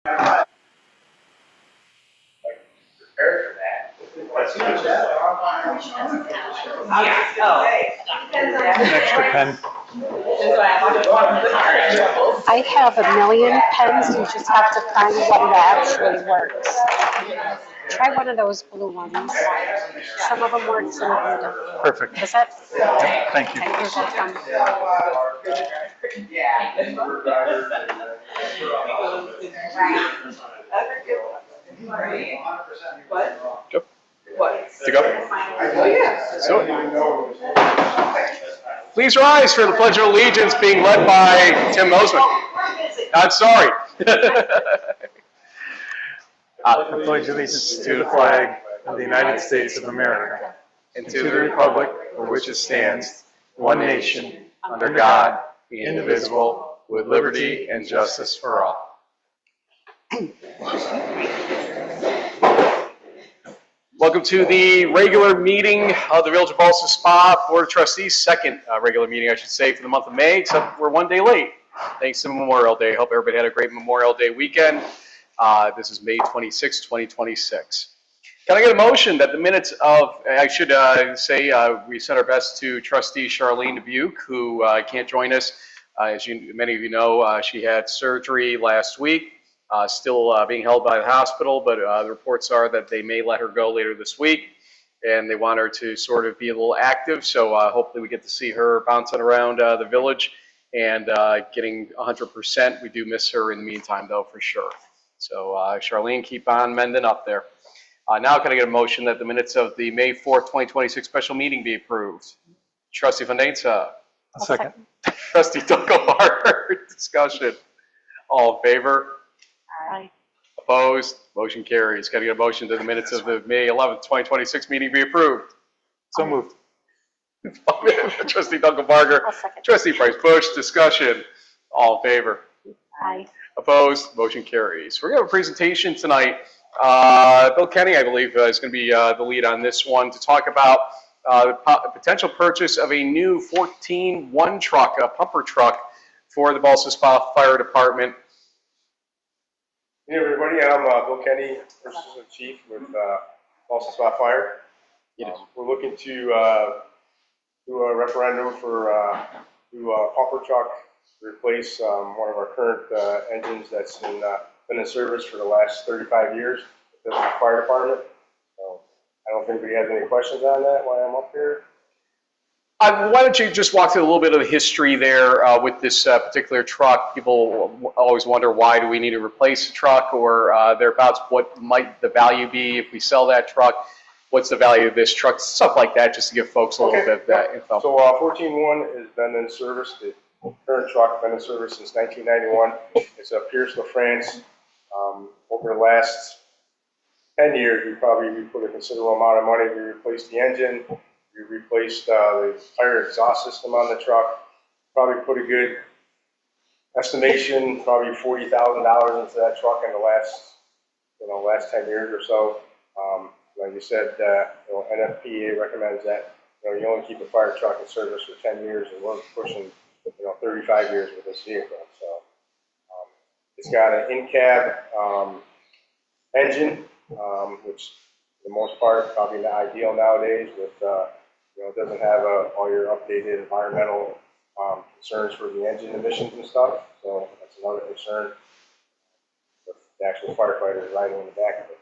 Prepared for that. An extra pen. I have a million pens. You just have to find one that actually works. Try one of those blue ones. Some of them work, some of them don't. Perfect. Is that? Yep, thank you. Okay, you're welcome. Go. To go. So, please rise for the Pledge of Allegiance being led by Tim Mosman. I'm sorry. I pledge allegiance to the flag of the United States of America and to the republic for which it stands, one nation, under God, indivisible, with liberty and justice for all. Welcome to the regular meeting of the Village of Ballston Spa Board of Trustees, second regular meeting, I should say, for the month of May, except we're one day late. Thanks to Memorial Day. Hope everybody had a great Memorial Day weekend. This is May 26, 2026. Can I get a motion that the minutes of, I should say, we sent our best to Trustee Charlene Dubuque, who can't join us. As many of you know, she had surgery last week, still being held by the hospital, but the reports are that they may let her go later this week, and they want her to sort of be a little active, so hopefully we get to see her bouncing around the village and getting 100%. We do miss her in the meantime, though, for sure. So Charlene, keep on mending up there. Now can I get a motion that the minutes of the May 4th, 2026 special meeting be approved? Trustee Fondainza. Second. Trustee Dunkelbarger. Discussion. All in favor? Aye. Opposed? Motion carries. Can I get a motion that the minutes of the May 11th, 2026 meeting be approved? So moved. Trustee Dunkelbarger. Trustee Price Bush. Discussion. All in favor? Aye. Opposed? Motion carries. We're going to have a presentation tonight. Bill Kenny, I believe, is going to be the lead on this one to talk about the potential purchase of a new 14-1 truck, a pumper truck, for the Ballston Spa Fire Department. Hey everybody, I'm Bill Kenny, Assistant Chief with Ballston Spa Fire. We're looking to do a referendum for a pumper truck to replace one of our current engines that's been in service for the last 35 years with the fire department. So I don't think anybody has any questions on that while I'm up here. Why don't you just walk through a little bit of the history there with this particular truck? People always wonder, why do we need to replace a truck, or thereabouts, what might the value be if we sell that truck? What's the value of this truck? Stuff like that, just to give folks a little bit of that info. So 14-1 has been in service. The current truck has been in service since 1991. It's a Pierce LaFrance. Over the last 10 years, we put a considerable amount of money. We replaced the engine. We replaced the fire exhaust system on the truck. Probably put a good estimation, probably $40,000 into that truck in the last 10 years or so. Like you said, NFPA recommends that you only keep a fire truck in service for 10 years, and we're pushing 35 years with this vehicle. So it's got an in-cab engine, which for the most part probably not ideal nowadays. With it doesn't have all your updated environmental concerns for the engine emissions and stuff. So that's another concern with the actual firefighters riding in the back of it.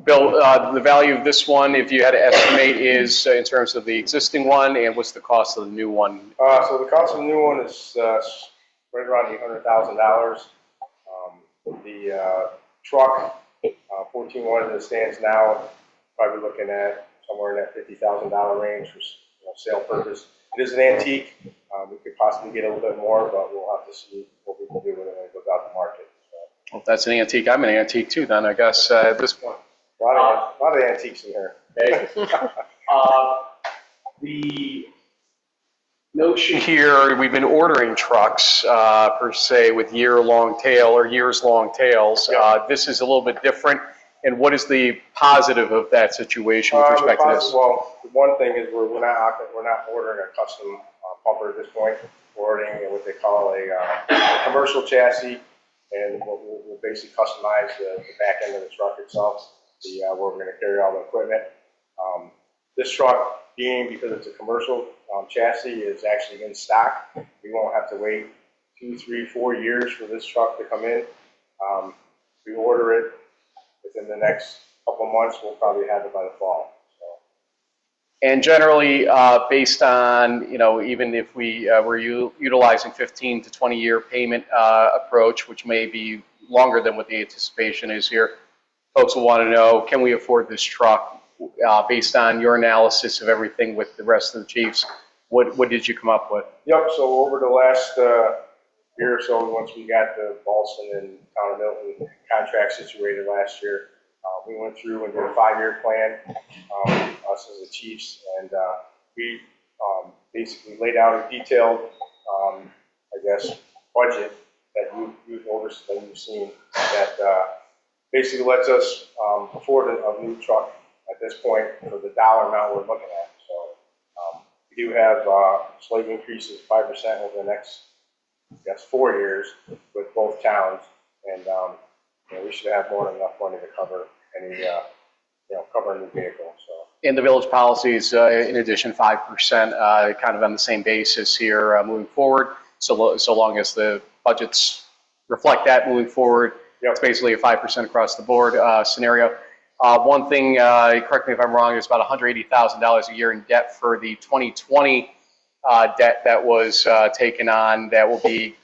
Bill, the value of this one, if you had to estimate, is in terms of the existing one, and what's the cost of the new one? So the cost of the new one is right around $800,000. The truck, 14-1 as it stands now, probably looking at somewhere in that $50,000 range for sale purpose. It is an antique. We could possibly get a little bit more, but we'll have to see what we can do with it when it goes out to market. So. Well, if that's an antique, I'm an antique too, then, I guess, at this point. A lot of antiques in here. Okay. The notion here, we've been ordering trucks, per se, with year-long tail or years-long tails. This is a little bit different. And what is the positive of that situation with respect to this? Well, the one thing is we're not ordering a custom pumper at this point. We're ordering what they call a commercial chassis. and we'll basically customize the back end of the truck itself, where we're going to carry all the equipment. This truck, because it's a commercial chassis, is actually in stock. We won't have to wait 2, 3, 4 years for this truck to come in. We order it within the next couple of months. We'll probably have it by the fall. And generally, based on, even if we were utilizing 15 to 20 year payment approach, which may be longer than what the anticipation is here, folks will want to know, can we afford this truck? Based on your analysis of everything with the rest of the chiefs, what did you come up with? Yep, so over the last year or so, once we got the Ballston and Town of Milton contract situated last year, we went through and did a 5-year plan, us as the chiefs, and we basically laid out a detailed, budget that you've seen that basically lets us afford a new truck at this point for the dollar amount we're looking at. So we do have slight increases, 5% over the next, 4 years with both towns, and we should have more than enough money to cover any, cover a new vehicle. So. In the village policies, in addition, 5%, kind of on the same basis here moving forward. So long as the budgets reflect that moving forward, Yep. It's basically a 5% across the board scenario. One thing, correct me if I'm wrong, is about $180,000 a year in debt for the 2020 debt that was taken on that will be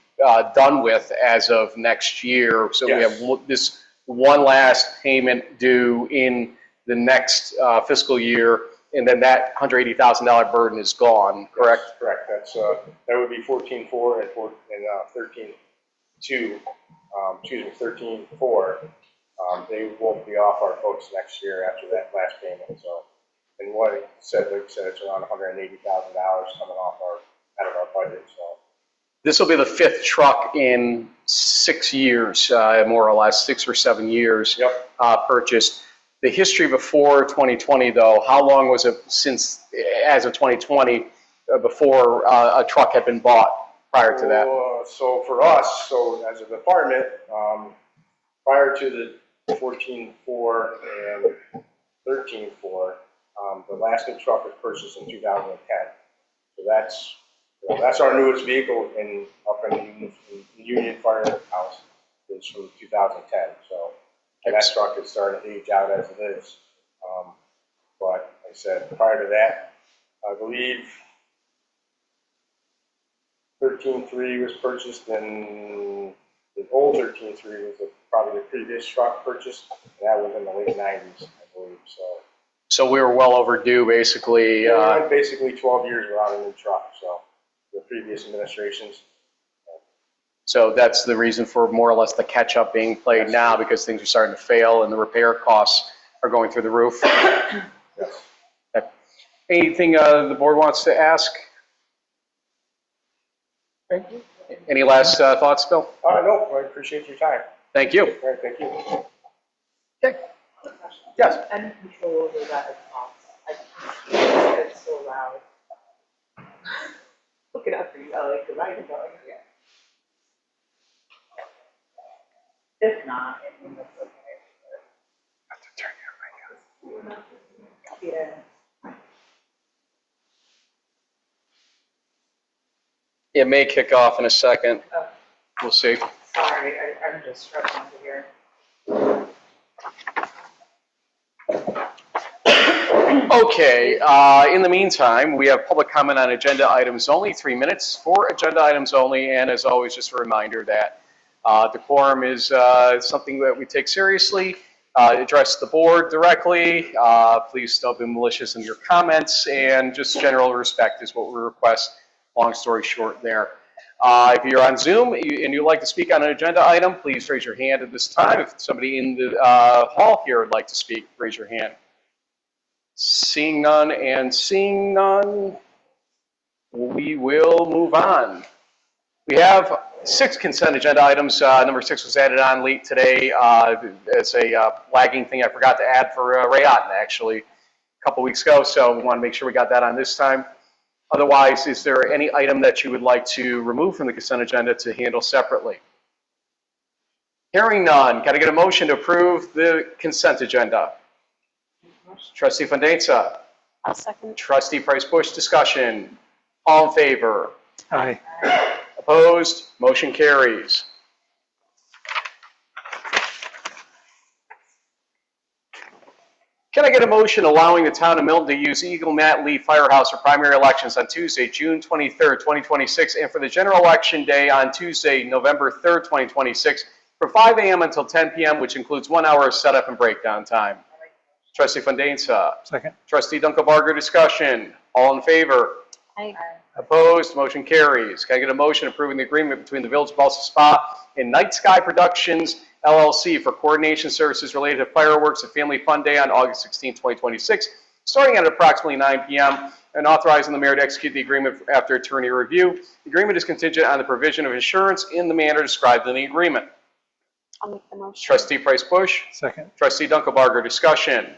done with as of next year. So Yes. we have this one last payment due in the next fiscal year, and then that $180,000 burden is gone, correct? Yes, correct. That's that would be 14.4 and 13.2. 13.4. They won't be off our books next year after that last payment. So, and like I said, it's around $180,000 coming off out of our budget. So. This will be the 5th truck in 6 years, more or less, 6 or 7 years. Yep. Purchased. The history before 2020, though, how long was it since, as of 2020, before a truck had been bought prior to that? So for us, as a department, prior to the 14.4 and 13.4, the last new truck was purchased in 2010. So that's our newest vehicle up in the Union Firehouse is from 2010. So that truck is starting to age out as it is. But like I said, prior to that, I believe 13.3 was purchased, and the old 13.3 was probably the previous truck purchased, and that was in the late 90s, I believe. So we were well overdue, basically. We went basically 12 years without a new truck, so the previous administrations. So that's the reason for more or less the catch-up being played now, because things are starting to fail and the repair costs are going through the roof. Yes. Okay. Anything the board wants to ask? Any last thoughts, Bill? No, I appreciate your time. Thank you. All right, thank you. Okay. Yes. Any control over that exhaust? It's so loud. Look it up for you, Ellie, because I can tell you. If not, I mean, that's okay. Have to turn your mic on. Yeah. It may kick off in a second. Oh, We'll see. sorry, I'm just struggling to hear. Okay, in the meantime, we have public comment on agenda items only, 3 minutes for agenda items only, and as always, just a reminder that decorum is something that we take seriously. Address the board directly. Please don't be malicious in your comments, and just general respect is what we request. Long story short there. If you're on Zoom and you'd like to speak on an agenda item, please raise your hand at this time. If somebody in the hall here would like to speak, raise your hand. Seeing none and seeing none, we will move on. We have 6 consent agenda items. Number 6 was added on late today. It's a lagging thing I forgot to add for Ray Otten, actually, a couple weeks ago, so we want to make sure we got that on this time. Otherwise, is there any item that you would like to remove from the consent agenda to handle separately? Hearing none, can I get a motion to approve the consent agenda? Trustee Fandesa. I'll second. Trustee Price Bush, discussion. All in favor? Aye. Opposed? Motion carries. Can I get a motion allowing the town of Milton to use Eagle Mat Lee Firehouse for primary elections on Tuesday, June 23rd, 2026, and for the general election day on Tuesday, November 3rd, 2026, from 5 a.m. until 10 p.m., which includes 1 hour of setup and breakdown time? Trustee Fandesa. Second. Trustee Dunkelbarger, discussion. All in favor? Aye. Opposed? Motion carries. Can I get a motion approving the agreement between the Village of Ballston Spa and Night Sky Productions, LLC for coordination services related to fireworks at Family Fun Day on August 16, 2026, starting at approximately 9 p.m., and authorizing the mayor to execute the agreement after attorney review. The agreement is contingent on the provision of insurance in the manner described in the agreement. I'll make the motion. Trustee Price Bush. Second. Trustee Dunkelbarger, discussion.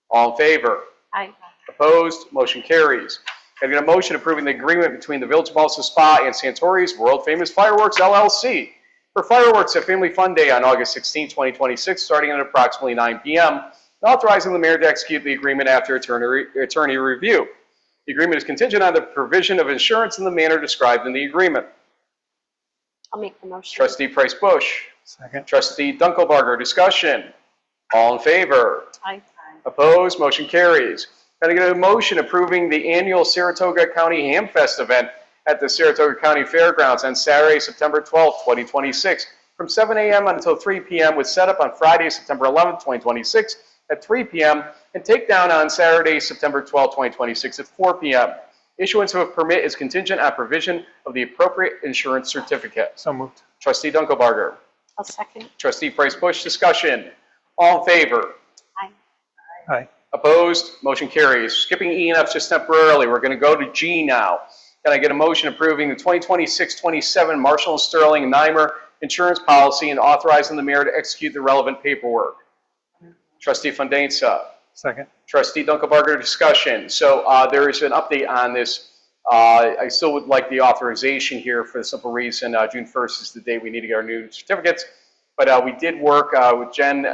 All in favor? Aye. Opposed? Motion carries. Can I get a motion approving the agreement between the Village of Ballston Spa and Santori's World Famous Fireworks, LLC for fireworks at Family Fun Day on August 16, 2026, starting at approximately 9 p.m., and authorizing the mayor to execute the agreement after attorney review. The agreement is contingent on the provision of insurance in the manner described in the agreement. I'll make the motion. Trustee Price Bush. Second. Trustee Dunkelbarger, discussion. All in favor? Aye. Opposed? Motion carries. Can I get a motion approving the annual Saratoga County Hamfest event at the Saratoga County Fairgrounds on Saturday, September 12th, 2026, from 7 a.m. until 3 p.m. with setup on Friday, September 11th, 2026 at 3 p.m. and takedown on Saturday, September 12th, 2026 at 4 p.m. Issuance of a permit is contingent on provision of the appropriate insurance certificate. So moved. Trustee Dunkelbarger. I'll second. Trustee Price Bush, discussion. All in favor? Aye. Aye. Opposed? Motion carries. Skipping E and F just temporarily. We're going to go to G now. Can I get a motion approving the 2026-27 Marshall & Sterling and Nymer insurance policy and authorizing the mayor to execute the relevant paperwork? Trustee Fandesa. Second. Trustee Dunkelbarger, discussion. So there is an update on this. I still would like the authorization here for the simple reason June 1st is the date we need to get our new certificates. But we did work with Jen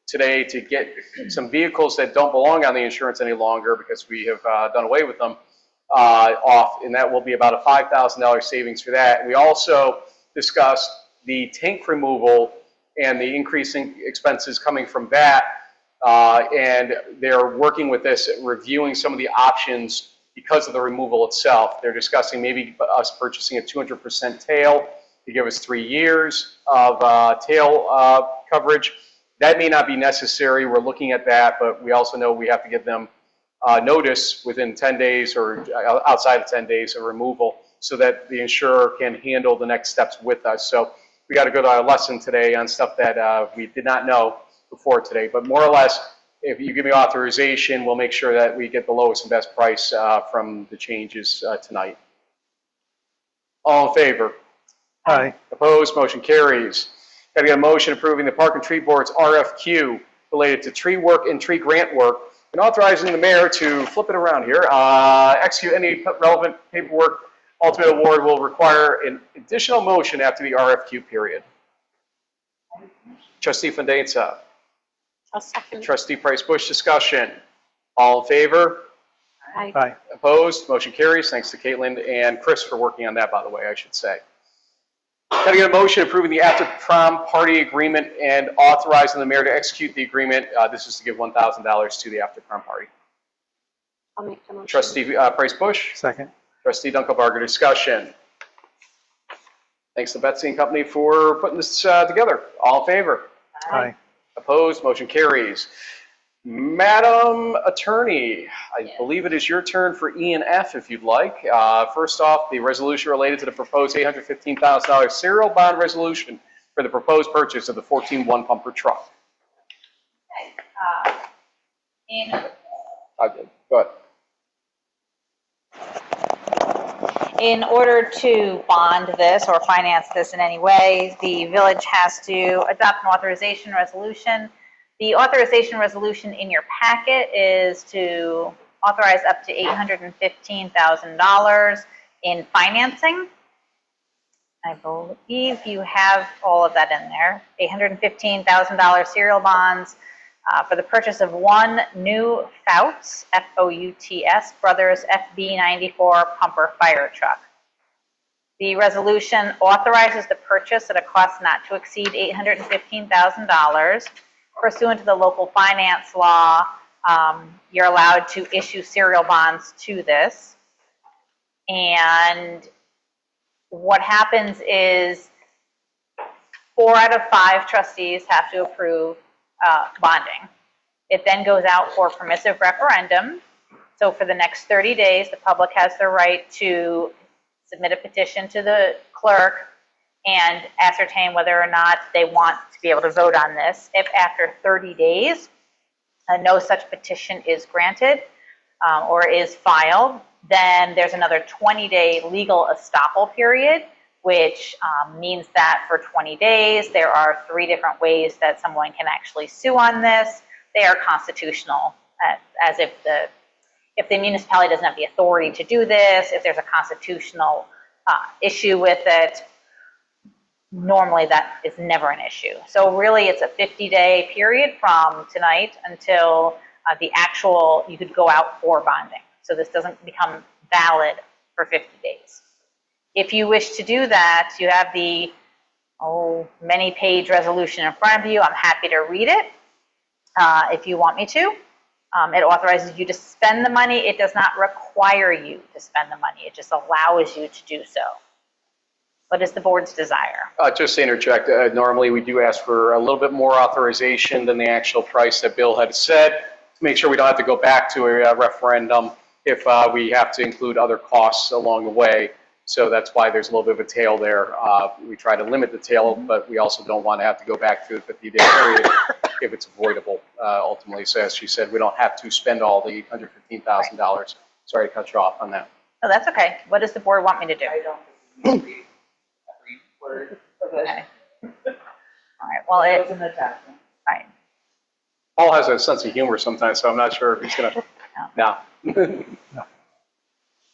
today to get some vehicles that don't belong on the insurance any longer because we have done away with them off, and that will be about a $5,000 savings for that. We also discussed the tank removal and the increasing expenses coming from that, and they're working with this, reviewing some of the options because of the removal itself. They're discussing maybe us purchasing a 200% tail to give us 3 years of tail coverage. That may not be necessary. We're looking at that, but we also know we have to give them notice within 10 days or outside of 10 days of removal so that the insurer can handle the next steps with us. So we got to go to our lesson today on stuff that we did not know before today. But more or less, if you give me authorization, we'll make sure that we get the lowest and best price from the changes tonight. All in favor? Aye. Opposed? Motion carries. Got to get a motion approving the Park and Tree Board's RFQ related to tree work and tree grant work and authorizing the mayor to flip it around here, execute any relevant paperwork. Ultimate award will require an additional motion after the RFQ period. Trustee Fandesa. I'll second. Trustee Price Bush, discussion. All in favor? Aye. Aye. Opposed? Motion carries. Thanks to Caitlin and Chris for working on that, by the way, I should say. Got to get a motion approving the after prom party agreement and authorizing the mayor to execute the agreement. This is to give $1,000 to the after prom party. I'll make the motion. Trustee Price Bush. Second. Trustee Dunkelbarger, discussion. Thanks to Betsy and company for putting this together. All in favor? Aye. Opposed? Motion carries. Madam Attorney, I believe it is your turn for E and F if you'd like. First off, the resolution related to the proposed $815,000 serial bond resolution for the proposed purchase of the 14 one-pumper truck. Go ahead. In order to bond this or finance this in any way, the village has to adopt an authorization resolution. The authorization resolution in your packet is to authorize up to $815,000 in financing. I believe you have all of that in there. $815,000 serial bonds for the purchase of one new Fouts, F-O-U-T-S, Brothers FB94 pumper fire truck. The resolution authorizes the purchase at a cost not to exceed $815,000. Pursuant to the local finance law, you're allowed to issue serial bonds to this. And what happens is 4 out of 5 trustees have to approve bonding. It then goes out for permissive referendum. So for the next 30 days, the public has the right to submit a petition to the clerk and ascertain whether or not they want to be able to vote on this. If after 30 days, no such petition is granted or is filed, then there's another 20-day legal estoppel period, which means that for 20 days, there are 3 different ways that someone can actually sue on this. They are constitutional, as if the municipality doesn't have the authority to do this, if there's a constitutional issue with it, normally that is never an issue. So really it's a 50-day period from tonight until you could go out for bonding. So this doesn't become valid for 50 days. If you wish to do that, you have the many-page resolution in front of you. I'm happy to read it if you want me to. It authorizes you to spend the money. It does not require you to spend the money. It just allows you to do so. What is the board's desire? Just to interject, normally we do ask for a little bit more authorization than the actual price that Bill had said, to make sure we don't have to go back to a referendum if we have to include other costs along the way. So that's why there's a little bit of a tail there. We try to limit the tail, but we also don't want to have to go back to the 50-day period if it's avoidable, ultimately. So as she said, we don't have to spend all the $815,000. Sorry to cut you off on that. Oh, that's okay. What does the board want me to do? I don't read every word of it. Okay. All right, well, It was an attachment. all right. Paul has a sense of humor sometimes, so I'm not sure if he's going to. No.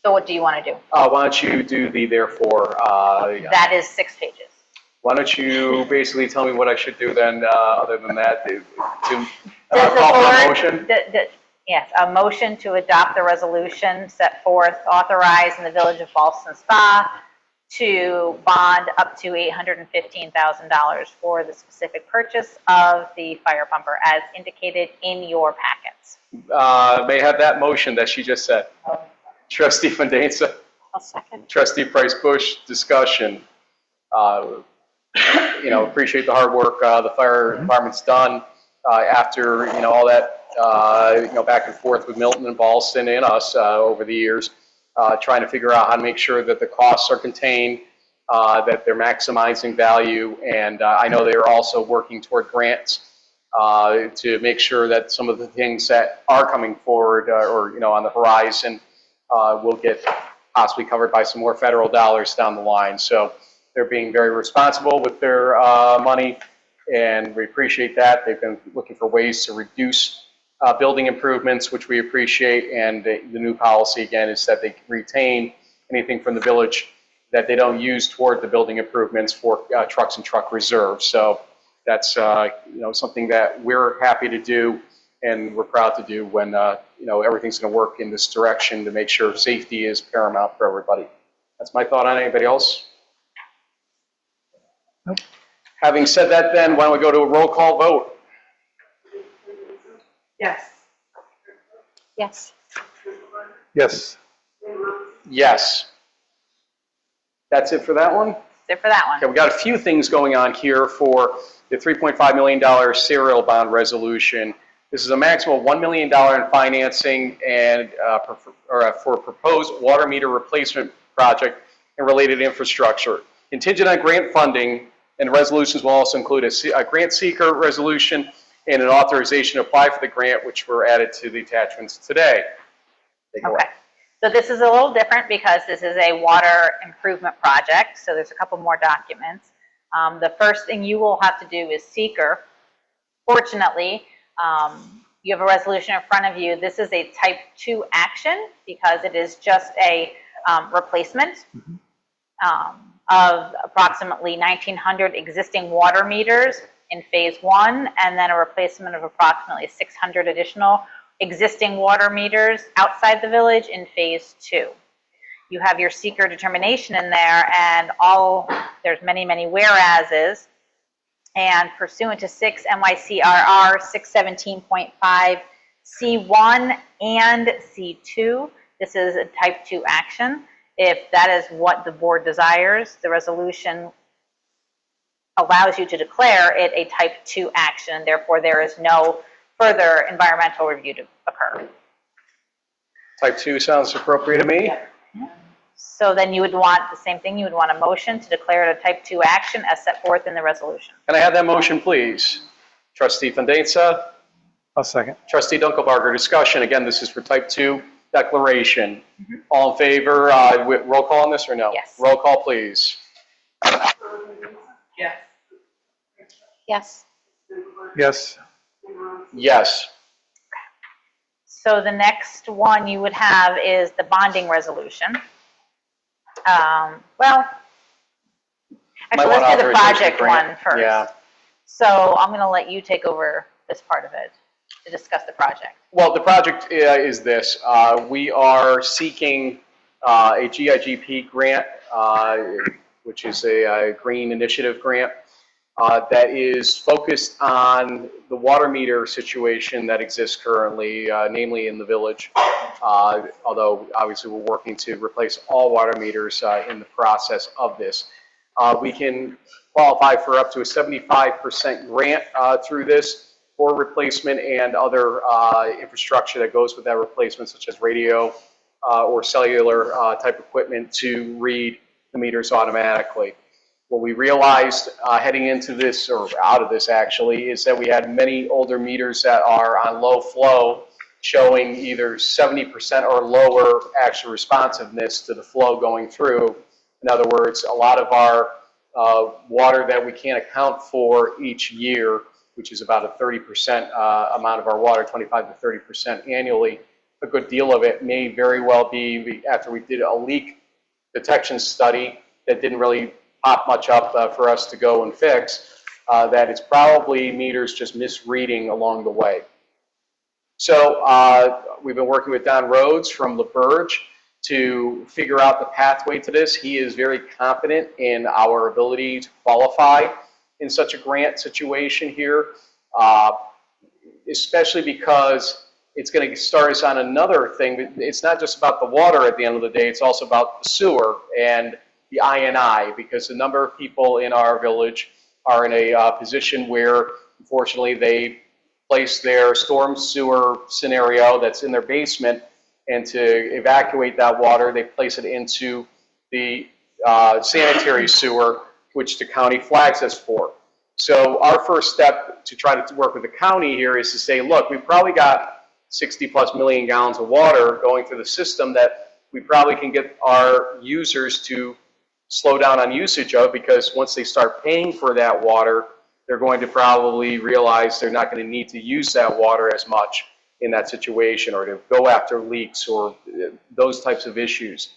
So what do you want to do? Why don't you do the therefore? That is 6 pages. Why don't you basically tell me what I should do then, other than that, to Does the call for a board- motion? Yes, a motion to adopt the resolution set forth authorizing the Village of Ballston Spa to bond up to $815,000 for the specific purchase of the fire pumper as indicated in your packets. May I have that motion that she just said. Trustee Fandesa, I'll second. Trustee Price Bush, discussion. Appreciate the hard work the fire department's done after, all that, back and forth with Milton and Ballston and us over the years, trying to figure out how to make sure that the costs are contained, that they're maximizing value. And I know they're also working toward grants to make sure that some of the things that are coming forward or on the horizon will get possibly covered by some more federal dollars down the line. So they're being very responsible with their money, and we appreciate that. They've been looking for ways to reduce building improvements, which we appreciate, and the new policy, again, is that they retain anything from the village that they don't use toward the building improvements for trucks and truck reserves. So that's something that we're happy to do, and we're proud to do when everything's going to work in this direction to make sure safety is paramount for everybody. That's my thought on it. Anybody else? Nope. Having said that, then why don't we go to a roll call vote? Yes. Yes. Yes. Yes. That's it for that one? That's it for that one. Okay, we got a few things going on here for the $3.5 million serial bond resolution. This is a maximum of $1 million in financing and for a proposed water meter replacement project and related infrastructure. Contingent on grant funding, and the resolutions will also include a grant seeker resolution and an authorization to apply for the grant, which were added to the attachments today. Take it away. Okay. So this is a little different because this is a water improvement project. So there's a couple more documents. The first thing you will have to do is seeker. Fortunately, you have a resolution in front of you. This is a type 2 action because it is just a replacement of approximately 1,900 existing water meters in phase 1, and then a replacement of approximately 600 additional existing water meters outside the village in phase 2. You have your seeker determination in there, and there's many, many whereases. And pursuant to 6 NYCRR 617.5 C1 and C2, this is a type 2 action. If that is what the board desires, the resolution allows you to declare it a type 2 action. Therefore, there is no further environmental review to occur. Type 2 sounds appropriate to me. So then you would want the same thing. You would want a motion to declare it a type 2 action as set forth in the resolution. Can I have that motion, please? Trustee Fandesa, I'll second. Trustee Dunkelbarger, discussion. Again, this is for type 2 declaration. All in favor, roll call on this or no? Yes. Roll call, please. Yes. Yes. Yes. Yes. So the next one you would have is the bonding resolution. Well, actually, Might want let's do the authorization project grant. one first. Yeah. So I'm going to let you take over this part of it to discuss the project. Well, the project is this. We are seeking a GIGP grant, which is a green initiative grant that is focused on the water meter situation that exists currently, namely in the village. Although obviously we're working to replace all water meters in the process of this. We can qualify for up to a 75% grant through this for replacement and other infrastructure that goes with that replacement, such as radio or cellular type equipment to read the meters automatically. What we realized heading into this, or out of this actually, is that we had many older meters that are on low flow, showing either 70% or lower actual responsiveness to the flow going through. In other words, a lot of our water that we can't account for each year, which is about a 30% amount of our water, 25 to 30% annually, a good deal of it may very well be after we did a leak detection study that didn't really pop much up for us to go and fix, that it's probably meters just misreading along the way. So we've been working with Don Rhodes from LaBerge to figure out the pathway to this. He is very confident in our ability to qualify in such a grant situation here, especially because it's going to start us on another thing. It's not just about the water at the end of the day, it's also about the sewer and the I&I, because a number of people in our village are in a position where, unfortunately, they place their storm sewer scenario that's in their basement, and to evacuate that water, they place it into the sanitary sewer, which the county flags us for. So our first step to try to work with the county here is to say, look, we've probably got 60 plus million gallons of water going through the system that we probably can get our users to slow down on usage of, because once they start paying for that water, they're going to probably realize they're not going to need to use that water as much in that situation, or to go after leaks or those types of issues.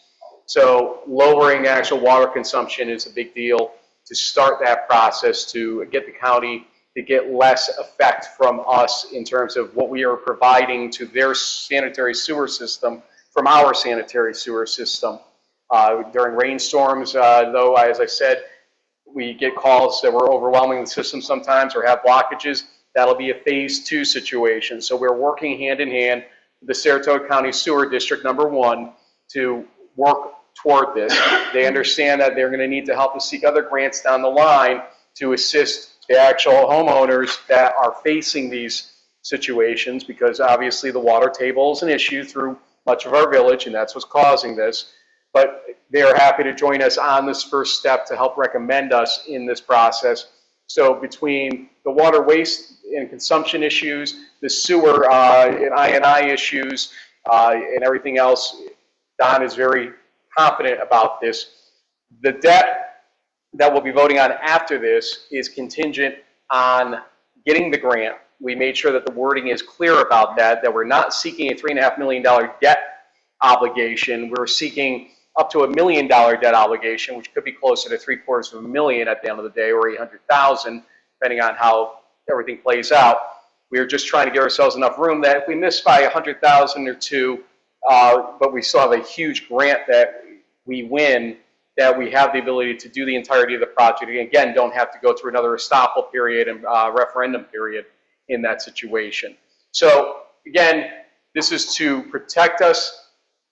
So lowering actual water consumption is a big deal to start that process, to get the county to get less effect from us in terms of what we are providing to their sanitary sewer system from our sanitary sewer system. During rainstorms, though, as I said, we get calls that we're overwhelming the system sometimes or have blockages. That'll be a phase 2 situation. So we're working hand in hand with the Saratoga County Sewer District #1 to work toward this. They understand that they're going to need to help us seek other grants down the line to assist the actual homeowners that are facing these situations, because obviously the water table is an issue through much of our village, and that's what's causing this. But they are happy to join us on this first step to help recommend us in this process. So between the water waste and consumption issues, the sewer and I&I issues, and everything else, Don is very confident about this. The debt that we'll be voting on after this is contingent on getting the grant. We made sure that the wording is clear about that, that we're not seeking a $3.5 million debt obligation. We're seeking up to $1 million debt obligation, which could be closer to $750,000 at the end of the day, or 800,000, depending on how everything plays out. We are just trying to give ourselves enough room that if we miss by 100,000 or two, but we still have a huge grant that we win, that we have the ability to do the entirety of the project. And again, don't have to go through another estoppel period and referendum period in that situation. So again, this is to protect us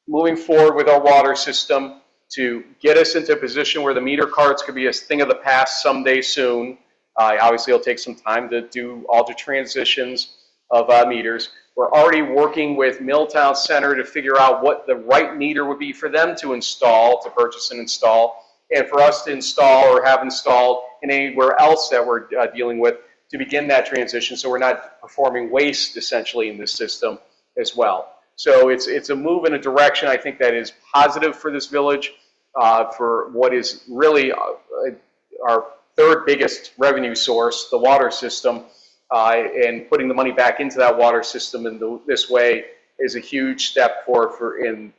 moving forward with our water system, to get us into a position where the meter cards could be a thing of the past someday soon. Obviously, it'll take some time to do all the transitions of meters. We're already working with Milltown Center to figure out what the right meter would be for them to install, to purchase and install, and for us to install or have installed in anywhere else that we're dealing with to begin that transition, so we're not performing waste essentially in this system as well. So it's a move in a direction I think that is positive for this village, for what is really our third biggest revenue source, the water system. And putting the money back into that water system in this way is a huge step forward in,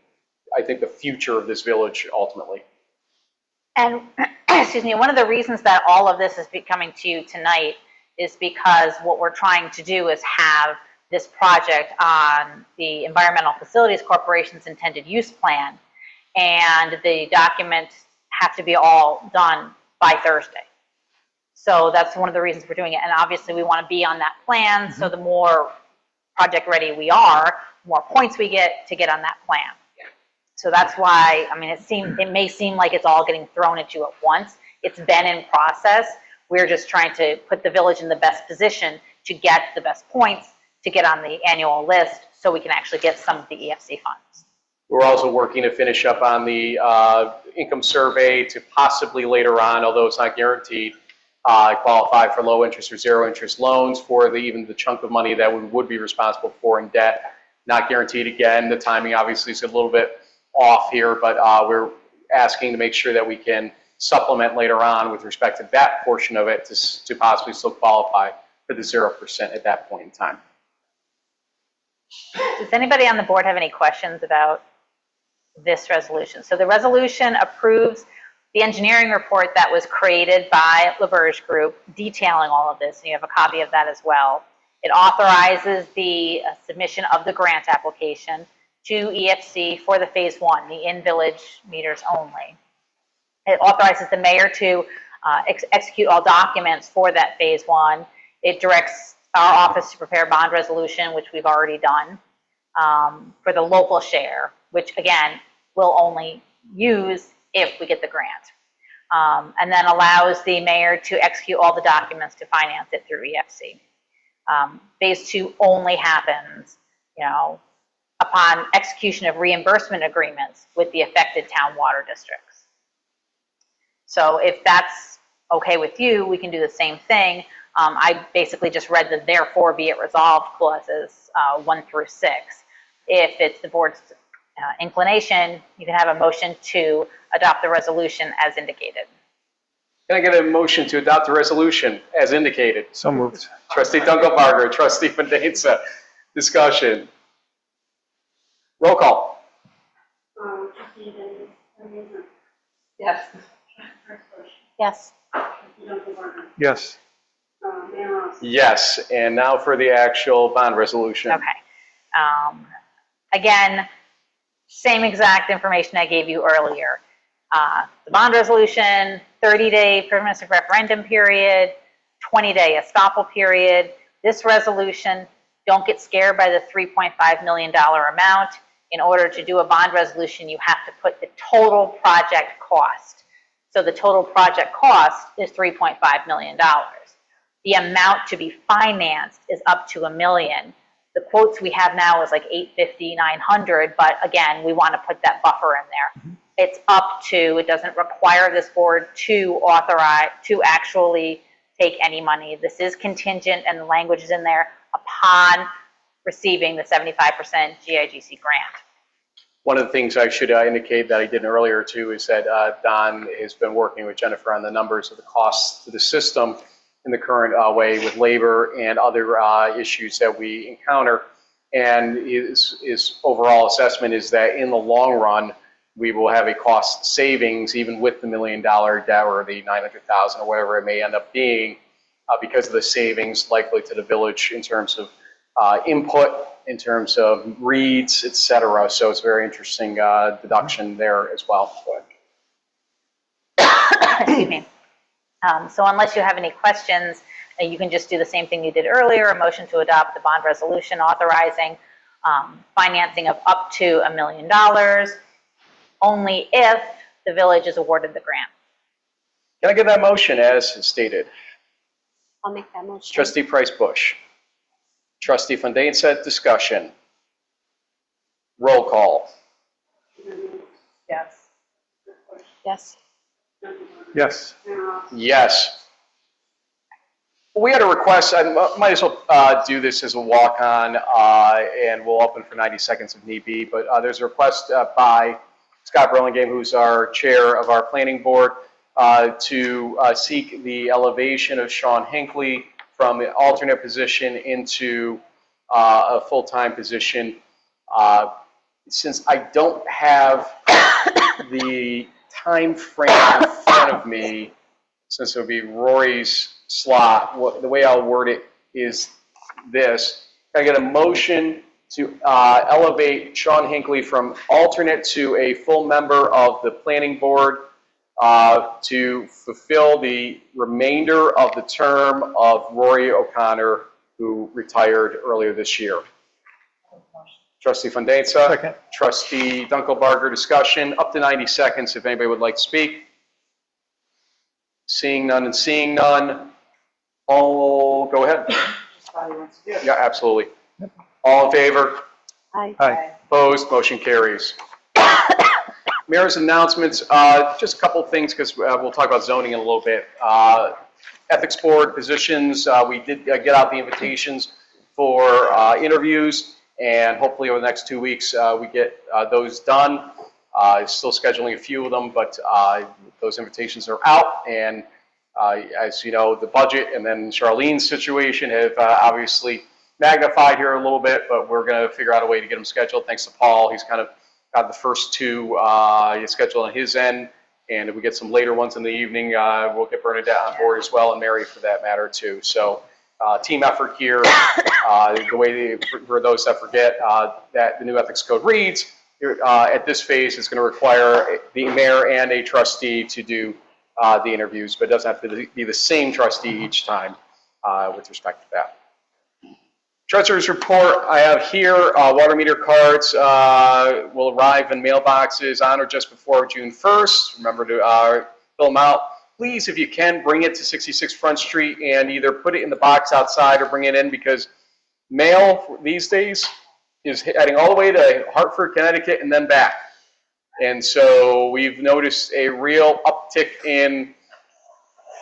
I think, the future of this village ultimately. And, excuse me, one of the reasons that all of this is coming to you tonight is because what we're trying to do is have this project on the Environmental Facilities Corporation's intended use plan, and the documents have to be all done by Thursday. So that's one of the reasons we're doing it. And obviously we want to be on that plan. So the more project ready we are, the more points we get to get on that plan. So that's why, I mean, it may seem like it's all getting thrown at you at once. It's been in process. We're just trying to put the village in the best position to get the best points to get on the annual list so we can actually get some of the EFC funds. We're also working to finish up on the income survey to possibly later on, although it's not guaranteed, qualify for low interest or zero interest loans for even the chunk of money that we would be responsible for in debt. Not guaranteed again. The timing obviously is a little bit off here, but we're asking to make sure that we can supplement later on with respect to that portion of it to possibly still qualify for the 0% at that point in time. Does anybody on the board have any questions about this resolution? So the resolution approves the engineering report that was created by LaBerge Group detailing all of this, and you have a copy of that as well. It authorizes the submission of the grant application to EFC for the phase one, the in-village meters only. It authorizes the mayor to execute all documents for that phase one. It directs our office to prepare a bond resolution, which we've already done, for the local share, which again, we'll only use if we get the grant, and then allows the mayor to execute all the documents to finance it through EFC. Phase two only happens, upon execution of reimbursement agreements with the affected town water districts. So if that's okay with you, we can do the same thing. I basically just read the therefore be it resolved clauses 1 through 6. If it's the board's inclination, you can have a motion to adopt the resolution as indicated. Can I get a motion to adopt the resolution as indicated? So moved. Trustee Dunkelbarger, Trustee Mendoza. Discussion. Roll call. Yes. Yes. Yes. Yes, and now for the actual bond resolution. Okay. Again, same exact information I gave you earlier. The bond resolution, 30-day permissive referendum period, 20-day estoppel period. This resolution, don't get scared by the $3.5 million amount. In order to do a bond resolution, you have to put the total project cost. So the total project cost is $3.5 million. The amount to be financed is up to $1 million. The quotes we have now is like $850, $900, but again, we want to put that buffer in there. It's up to, it doesn't require this board to authorize, to actually take any money. This is contingent, and the language is in there, upon receiving the 75% GIGC grant. One of the things I should indicate that I did earlier too is that Don has been working with Jennifer on the numbers of the costs to the system in the current way with labor and other issues that we encounter. And his overall assessment is that in the long run, we will have a cost savings even with the $1 million debt or the 900,000 or whatever it may end up being because of the savings likely to the village in terms of input, in terms of reads, et cetera. So it's a very interesting deduction there as well. Excuse me. So unless you have any questions, you can just do the same thing you did earlier, a motion to adopt the bond resolution authorizing financing of up to $1 million, only if the village is awarded the grant. Can I get that motion as stated? I'll make that motion. Trustee Price-Bush. Trustee Fandesa, discussion. Roll call. Yes. Yes. Yes. Yes. We had a request, I might as well do this as a walk-on, and we'll open for 90 seconds if need be, but there's a request by Scott Burlingame, who's our chair of our planning board, to seek the elevation of Sean Hinckley from an alternate position into a full-time position. Since I don't have the time frame in front of me, since it would be Rory's slot, the way I'll word it is this. Can I get a motion to elevate Sean Hinckley from alternate to a full member of the planning board to fulfill the remainder of the term of Rory O'Connor, who retired earlier this year? Trustee Fandesa. Second. Trustee Dunkelbarger, discussion. Up to 90 seconds if anybody would like to speak. Seeing none and seeing none. All, go ahead. Yeah, absolutely. All in favor? Aye. Aye. Opposed? Motion carries. Mayor's announcements, just a couple of things because we'll talk about zoning in a little bit. Ethics Board positions, we did get out the invitations for interviews, and hopefully over the next 2 weeks we get those done. Still scheduling a few of them, but those invitations are out, and as you know, the budget and then Charlene's situation have obviously magnified here a little bit, but we're going to figure out a way to get them scheduled. Thanks to Paul, he's kind of got the first two scheduled on his end, and if we get some later ones in the evening, we'll get Bernadette on board as well, and Mary for that matter too. So team effort here. The way for those that forget that the new ethics code reads, at this phase it's going to require the mayor and a trustee to do the interviews, but it doesn't have to be the same trustee each time with respect to that. Treasurer's report I have here. Water meter cards will arrive in mailboxes on or just before June 1st. Remember to fill them out. Please, if you can, bring it to 66 Front Street and either put it in the box outside or bring it in, because mail these days is heading all the way to Hartford, Connecticut, and then back. And so we've noticed a real uptick in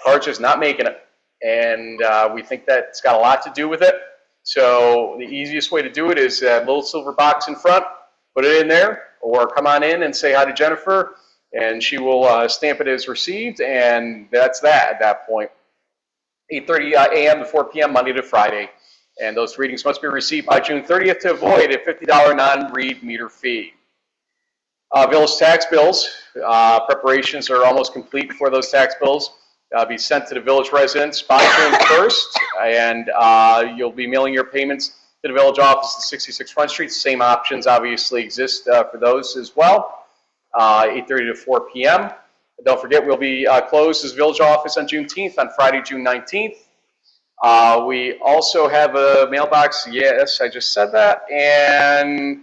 cards just not making it. And we think that's got a lot to do with it. So the easiest way to do it is that little silver box in front, put it in there, or come on in and say hi to Jennifer, and she will stamp it as received, and that's that at that point. 8:30 a.m. to 4 p.m. Monday to Friday. And those readings must be received by June 30th to avoid a $50 non-read meter fee. Village tax bills, preparations are almost complete for those tax bills. Be sent to the village residents by June 1st, and you'll be mailing your payments to the village office at 66 Front Street. Same options obviously exist for those as well. 8:30 to 4 p.m. Don't forget, we'll be closed as village office on Juneteenth, on Friday, June 19th. We also have a mailbox. Yes, I just said that. And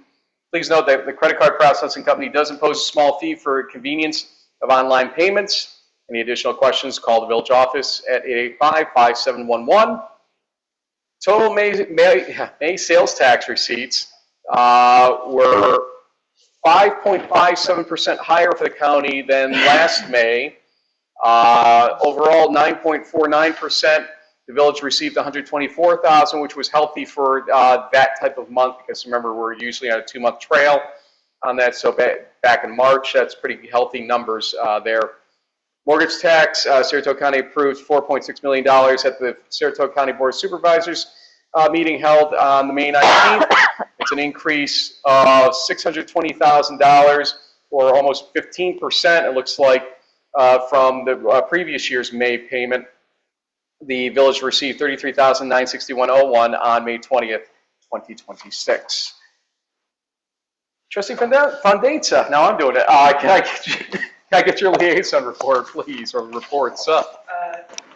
please note that the credit card processing company does impose a small fee for convenience of online payments. Any additional questions, call the village office at 885-5711. Total May sales tax receipts were 5.57% higher for the county than last May. Overall, 9.49%. The village received $124,000, which was healthy for that type of month, because remember, we're usually on a 2-month trail on that. So back in March, that's pretty healthy numbers there. Mortgage tax, Saratoga County approved $4.6 million at the Saratoga County Board of Supervisors meeting held on the May 19th. It's an increase of $620,000 or almost 15%, it looks like, from the previous year's May payment. The village received $33,961.01 on May 20th, 2026. Trustee Fandesa, now I'm doing it. Can I get your liaison report, please, or reports?